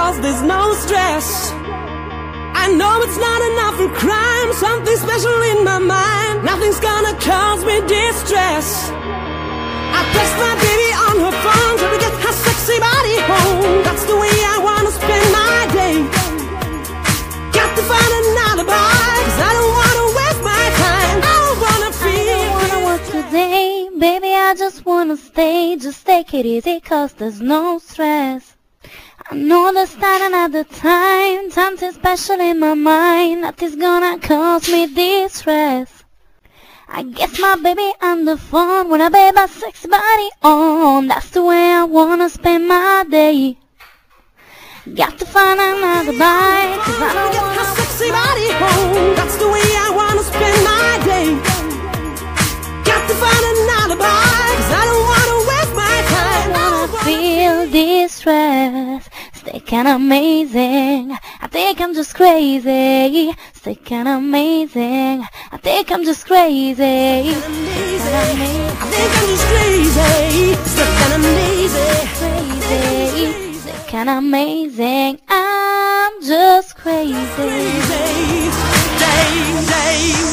cause there's no stress. I know it's not enough for crime, something special in my mind. Nothing's gonna cause me distress. I text my baby on her phone, trying to get her sexy body home. That's the way I wanna spend my day. Got to find an alibi, cause I don't wanna waste my time. I don't wanna feel, I don't wanna work today, baby, I just wanna stay. Just take it easy, cause there's no stress. I know there's not another time, something special in my mind that is gonna cause me distress. I guess my baby on the phone when I babe my sexy body on. That's the way I wanna spend my day. Got to find another bite, cause I don't get wanna her sexy body home. That's the way I wanna spend my day. Got to find an alibi, cause I don't wanna waste my time. I don't wanna feel distress. Stay kinda amazing. I think I'm just crazy. Stay kinda amazing. I think I'm just crazy. I think I'm just crazy. Stay kinda amazing. Crazy. Stay kinda amazing. I'm just crazy. Crazy. Day, day.